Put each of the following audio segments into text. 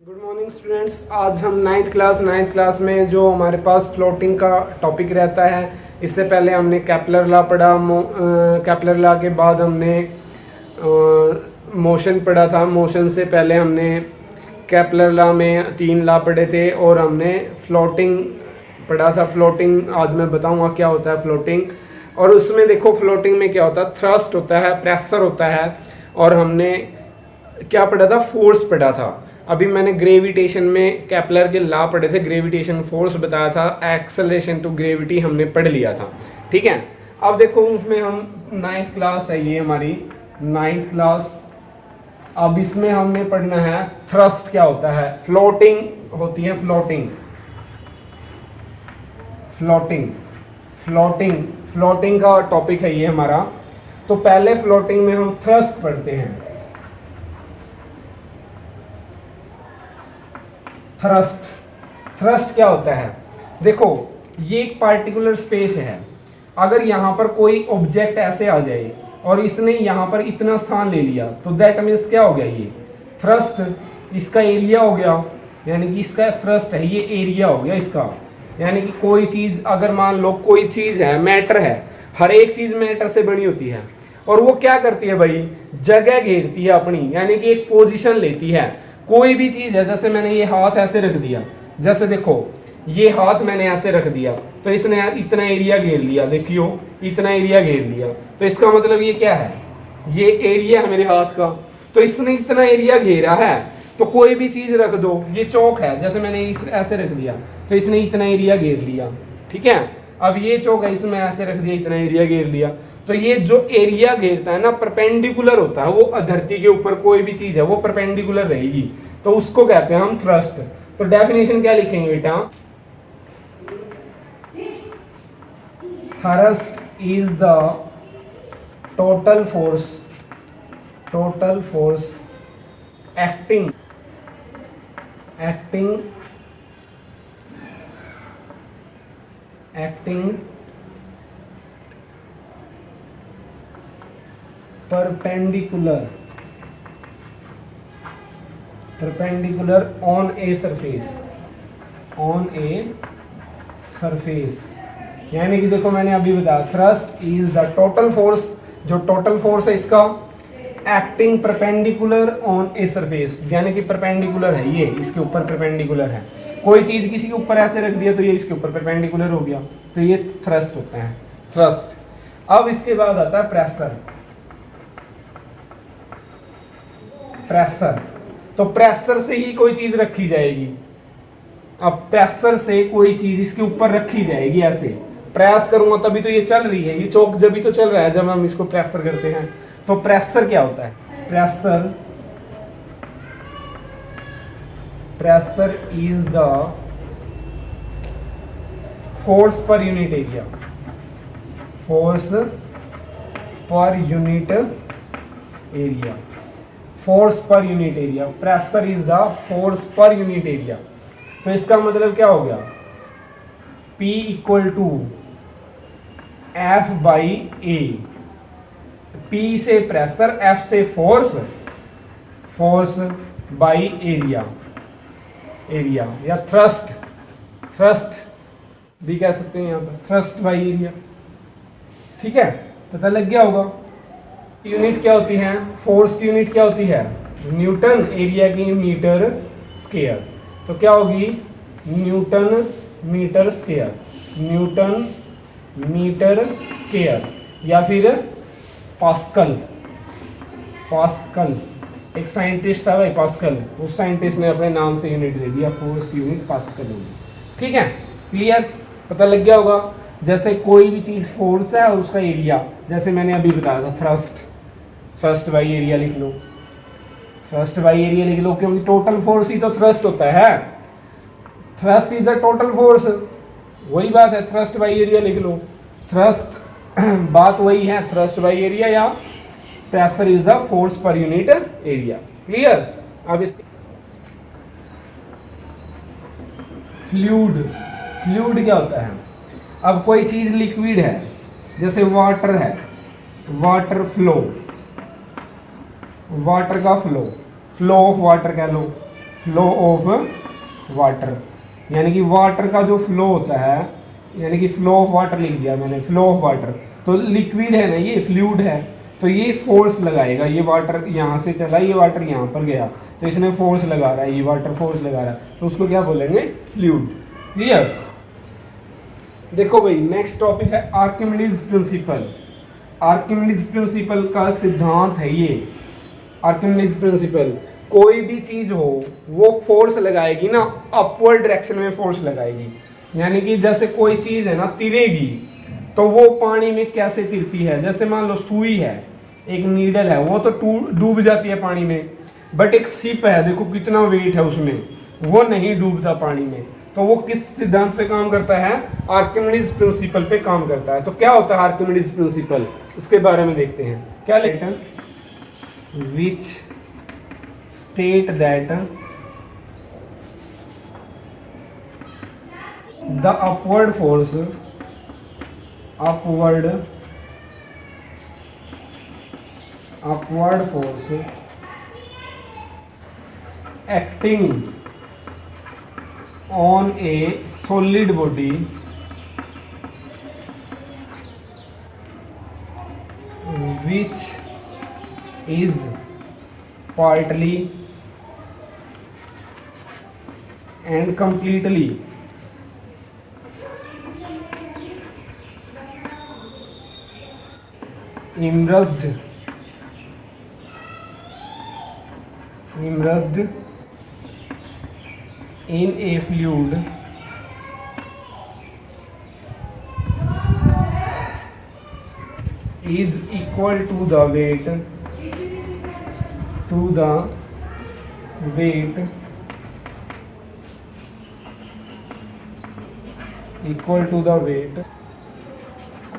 Good morning students. आज हम ninth class में जो हमारे पास फ्लोटिंग का टॉपिक रहता है, इससे पहले हमने केपलर लॉ पढ़ा। केपलर लॉ के बाद हमने मोशन पढ़ा था। मोशन से पहले हमने केपलर लॉ में 3 लॉ पढ़े थे और हमने फ्लोटिंग पढ़ा था। फ्लोटिंग आज मैं बताऊंगा क्या होता है फ्लोटिंग। और उसमें देखो फ्लोटिंग में क्या होता है, थ्रस्ट होता है, प्रेशर होता है, और हमने क्या पढ़ा था, फोर्स पढ़ा था। अभी मैंने ग्रेविटेशन में केपलर के लॉ पढ़े थे, ग्रेविटेशन फोर्स बताया था, एक्सेलरेशन टू ग्रेविटी हमने पढ़ लिया था। ठीक है, अब देखो उसमें हम नाइन्थ क्लास है, ये हमारी नाइन्थ क्लास। अब इसमें हमने पढ़ना है थ्रस्ट क्या होता है, फ्लोटिंग होती है, फ्लोटिंग फ्लोटिंग फ्लोटिंग फ्लोटिंग का टॉपिक है ये हमारा। तो पहले फ्लोटिंग में हम थ्रस्ट पढ़ते हैं। थ्रस्ट क्या होता है, देखो ये एक पार्टिकुलर स्पेस है। अगर यहाँ पर कोई ऑब्जेक्ट ऐसे आ जाए और इसने यहाँ पर इतना स्थान ले लिया तो दैट मीन्स क्या हो गया, ये थ्रस्ट, इसका एरिया हो गया, यानी कि इसका थ्रस्ट है, ये एरिया हो गया इसका। यानी कि कोई चीज़, अगर मान लो कोई चीज़ है, मैटर है, हर एक चीज़ मैटर से बनी होती है, और वो क्या करती है भाई, जगह घेरती है अपनी, यानी कि एक पोजीशन लेती है। कोई भी चीज़ है, जैसे मैंने ये हाथ ऐसे रख दिया, जैसे देखो ये हाथ मैंने ऐसे रख दिया तो इसने इतना एरिया घेर लिया, देखियो इतना एरिया घेर लिया, तो इसका मतलब ये क्या है, ये एरिया है मेरे हाथ का, तो इसने इतना एरिया घेरा है। तो कोई भी चीज़ रख दो, ये चौक है, जैसे मैंने इस ऐसे रख दिया तो इसने इतना एरिया घेर लिया। ठीक है, अब ये चौक है, इसमें ऐसे रख दिया, इतना एरिया घेर लिया। तो ये जो एरिया घेरता है ना, परपेंडिकुलर होता है, वो धरती के ऊपर कोई भी चीज है वो परपेंडिकुलर रहेगी, तो उसको कहते हैं हम थ्रस्ट। तो डेफिनेशन क्या लिखेंगे बेटा, thrust is the total force acting perpendicular on a surface। यानी कि देखो मैंने अभी बताया, thrust is the total force, जो टोटल फोर्स है इसका acting perpendicular on a surface, यानी कि परपेंडिकुलर है, ये इसके ऊपर परपेंडिकुलर है। कोई चीज किसी के ऊपर ऐसे रख दिया तो ये इसके ऊपर परपेंडिकुलर हो गया, तो ये थ्रस्ट होता है, थ्रस्ट। अब इसके बाद आता है प्रेशर। तो प्रेशर से ही कोई चीज रखी जाएगी। अब प्रेशर से कोई चीज इसके ऊपर रखी जाएगी, ऐसे प्रेस करूंगा तभी तो ये चल रही है, ये चौक जब भी तो चल रहा है जब हम इसको प्रेशर करते हैं। तो प्रेशर क्या होता है, pressure is the force per unit area, force per unit area, pressure is the force per unit area. तो इसका मतलब क्या हो गया, P equal to F/A। P से प्रेशर, F से फोर्स बाई एरिया या थ्रस्ट भी कह सकते हैं यहाँ पर, थ्रस्ट बाई एरिया। ठीक है, पता लग गया होगा। यूनिट क्या होती है, फोर्स की यूनिट क्या होती है, न्यूटन, एरिया की मीटर स्क्वायर। तो क्या होगी, न्यूटन मीटर स्क्वायर या फिर पास्कल। एक साइंटिस्ट था भाई पास्कल, उस साइंटिस्ट ने अपने नाम से यूनिट दे दिया, फोर्स की यूनिट पास्कल होगी। ठीक है, क्लियर, पता लग गया होगा। जैसे कोई भी चीज़ फोर्स है और उसका एरिया, जैसे मैंने अभी बताया था थ्रस्ट बाई एरिया लिख लो, क्योंकि टोटल फोर्स ही तो थ्रस्ट होता है, thrust is the total force, वही बात है, थ्रस्ट बाई एरिया लिख लो। थ्रस्ट बात वही है, थ्रस्ट बाई एरिया, या pressure is the force per unit area. Clear. अब इस फ्लूइड क्या होता है, अब कोई चीज लिक्विड है, जैसे वाटर है, वाटर फ्लो, वाटर का फ्लो ऑफ वाटर कह लो, फ्लो ऑफ वाटर, यानी कि वाटर का जो फ्लो होता है, यानी कि फ्लो ऑफ वाटर लिख दिया मैंने, फ्लो ऑफ वाटर। तो लिक्विड है ना, ये फ्लूइड है, तो ये फोर्स लगाएगा, ये वाटर यहाँ से चला, ये वाटर यहाँ पर गया, तो इसने फोर्स लगा रहा है, ये वाटर फोर्स लगा रहा है, तो उसको क्या बोलेंगे, फ्लूइड। क्लियर। देखो भाई नेक्स्ट टॉपिक है आर्किमिडीज प्रिंसिपल। आर्किमिडीज प्रिंसिपल का सिद्धांत है ये। आर्किमिडीज प्रिंसिपल, कोई भी चीज हो वो फोर्स लगाएगी ना, अपवर्ड डायरेक्शन में फोर्स लगाएगी। यानी कि जैसे कोई चीज है ना तिरेगी, तो वो पानी में कैसे तिरती है, जैसे मान लो सुई है, एक नीडल है, वो तो डूब जाती है पानी में, बट एक शिप है, देखो कितना वेट है उसमें, वो नहीं डूबता पानी में। तो वो किस सिद्धांत पे काम करता है, आर्किमिडीज प्रिंसिपल पे काम करता है। तो क्या होता है आर्किमिडीज प्रिंसिपल, इसके बारे में देखते हैं। क्या लिखते हैं, विच state that the upward force acting on a solid body which is partly and completely immersed in a fluid is equal to the weight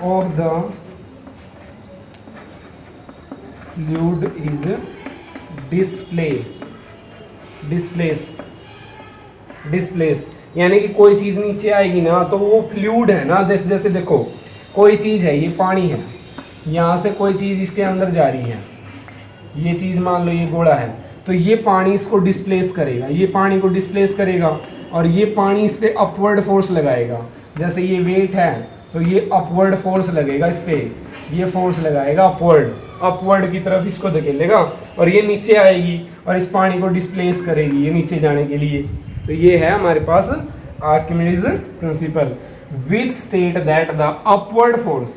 of the fluid is displace. यानी कि कोई चीज़ नीचे आएगी ना, तो वो फ्लूइड है ना, जैसे देखो कोई चीज़ है, ये पानी है, यहाँ से कोई चीज़ इसके अंदर जा रही है, ये चीज़ मान लो ये गोला है, तो ये पानी इसको डिस्प्लेस करेगा, ये पानी को डिस्प्लेस करेगा, और ये पानी इस पर अपवर्ड फोर्स लगाएगा। जैसे ये वेट है, तो ये अपवर्ड फोर्स लगेगा इस पर, ये फोर्स लगाएगा अपवर्ड की तरफ इसको धकेलेगा, और ये नीचे आएगी और इस पानी को डिस्प्लेस करेगी ये नीचे जाने के लिए। तो ये है हमारे पास Archimedes principle, which state that the upward force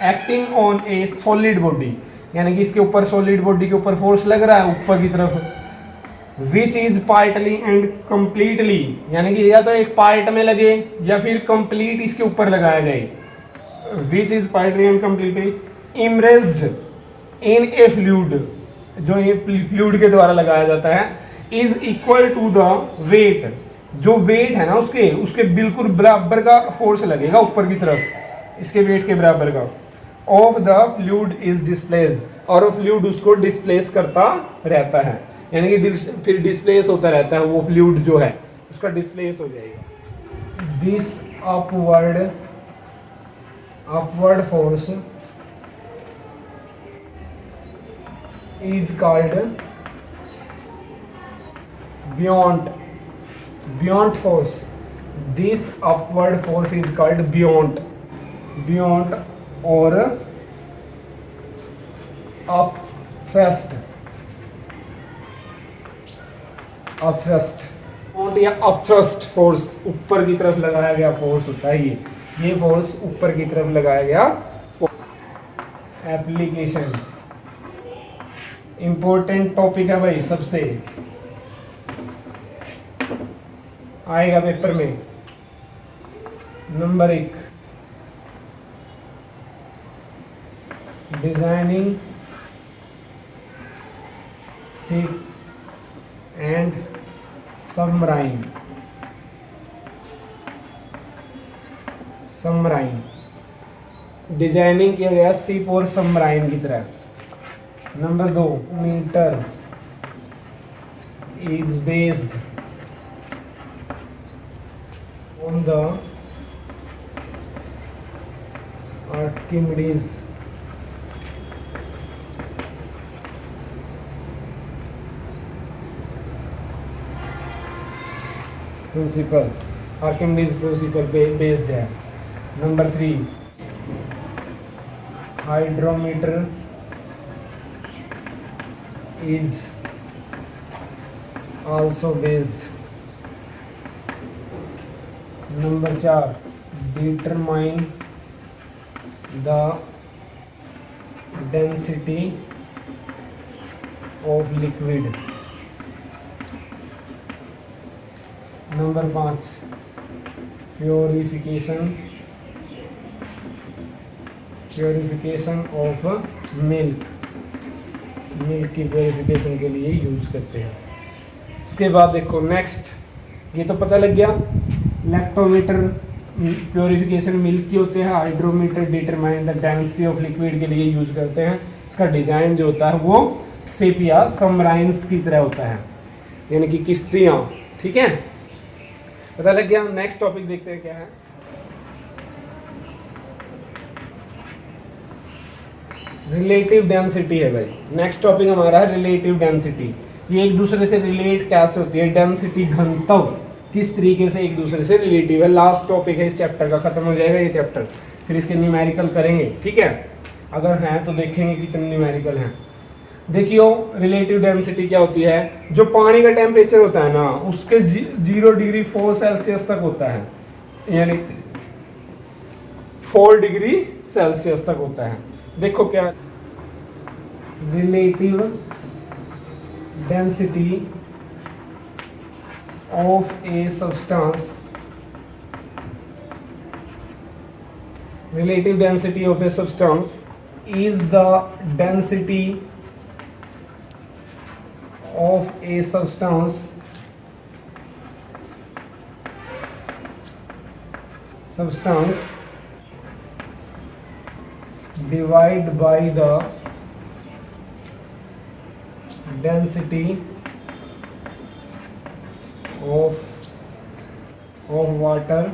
acting on a solid body, यानी कि इसके ऊपर सॉलिड बॉडी के ऊपर फोर्स लग रहा है ऊपर की तरफ, विच इज पार्टली एंड कंप्लीटली, यानी कि या तो एक पार्ट में लगे या फिर कंप्लीट इसके ऊपर लगाया जाए, which is partly and completely immersed in a fluid, जो ये फ्लूइड के द्वारा लगाया जाता है, is equal to the weight, जो वेट है ना उसके बिल्कुल बराबर का फोर्स लगेगा ऊपर की तरफ, इसके वेट के बराबर का, of the fluid is displace, और फ्लूइड उसको डिस्प्लेस करता रहता है, यानी कि फिर डिस्प्लेस होता रहता है, वो फ्लूइड जो है उसका डिस्प्लेस हो जाएगा। This upward force is called buoyant force. This upward force is called buoyant or upthrust या अपथ्रस्ट फोर्स, ऊपर की तरफ लगाया गया फोर्स होता है ये फोर्स ऊपर की तरफ लगाया गया। एप्लीकेशन इंपॉर्टेंट टॉपिक है भाई, सबसे आएगा पेपर में number 1, designing ship and submarine. Designing किया गया शिप और सबमराइन की तरह। Number 2, meter is based on the Archimedes principle, Archimedes principle based है। Number 3 hydrometer is also based. Number 4 determine the density of liquid. Number 5 purification of milk की purification के लिए use करते हैं। इसके बाद देखो नेक्स्ट, ये तो पता लग गया। लैक्टोमीटर प्योरिफिकेशन मिल्क की होते हैं, hydrometer determine the density of liquid के लिए यूज करते हैं। इसका डिजाइन जो होता है वो सेपिया सबमराइन्स की तरह होता है, यानी कि किश्तियाँ। ठीक है, पता लग गया। नेक्स्ट टॉपिक देखते हैं क्या है। रिलेटिव डेंसिटी है भाई। नेक्स्ट टॉपिक हमारा है रिलेटिव डेंसिटी। ये एक दूसरे से रिलेट कैसे होती है, डेंसिटी घनत्व किस तरीके से एक दूसरे से रिलेटिव है। लास्ट टॉपिक है इस चैप्टर का, खत्म हो जाएगा ये चैप्टर, फिर इसके न्यूमेरिकल करेंगे। ठीक है, अगर हैं तो देखेंगे कितने न्यूमेरिकल हैं। देखियो रिलेटिव डेंसिटी क्या होती है, जो पानी का टेम्परेचर होता है ना उसके 0 डिग्री 4 सेल्सियस तक होता है, यानी 4 डिग्री सेल्सियस तक होता है। देखो क्या relative density of a substance, relative density of a substance is the density of a substance divided by the density of water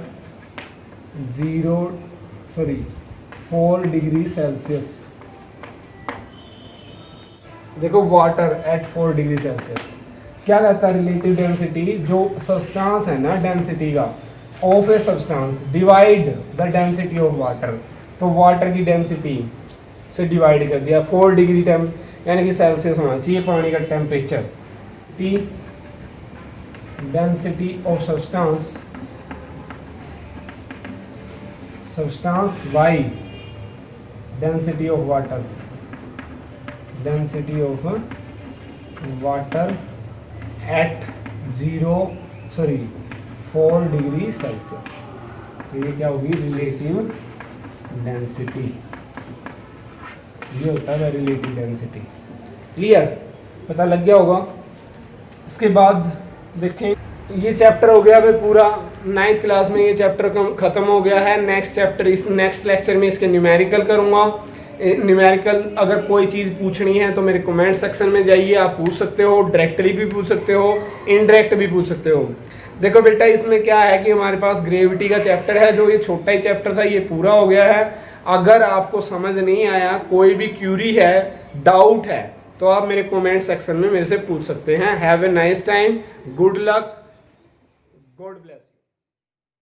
4 degree Celsius. देखो वाटर एट 4 डिग्री सेल्सियस क्या कहता है, रिलेटिव डेंसिटी जो सब्सटेंस है ना density का of a substance divide the density of water, तो water की डेंसिटी से डिवाइड कर दिया 4 डिग्री यानी कि सेल्सियस होना चाहिए पानी का temperature. T density of substance by density of water at 4 degree Celsius. तो ये क्या होगी रिलेटिव डेंसिटी, ये होता है रिलेटिव डेंसिटी। क्लियर, पता लग गया होगा। इसके बाद देखें ये चैप्टर हो गया भाई पूरा 9th क्लास में ये चैप्टर खत्म हो गया है। नेक्स्ट चैप्टर इस नेक्स्ट लेक्चर में इसके न्यूमेरिकल करूँगा। न्यूमेरिकल अगर कोई चीज़ पूछनी है तो मेरे कमेंट सेक्शन में जाइए, आप पूछ सकते हो, डायरेक्टली भी पूछ सकते हो, इनडायरेक्ट भी पूछ सकते हो। देखो बेटा इसमें क्या है कि हमारे पास ग्रेविटी का चैप्टर है, जो ये छोटा ही चैप्टर था ये पूरा हो गया है। अगर आपको समझ नहीं आया, कोई भी क्यूरी है, डाउट है, तो आप मेरे कमेंट सेक्शन में मेरे से पूछ सकते हैं। Have a nice time, good luck, God bless.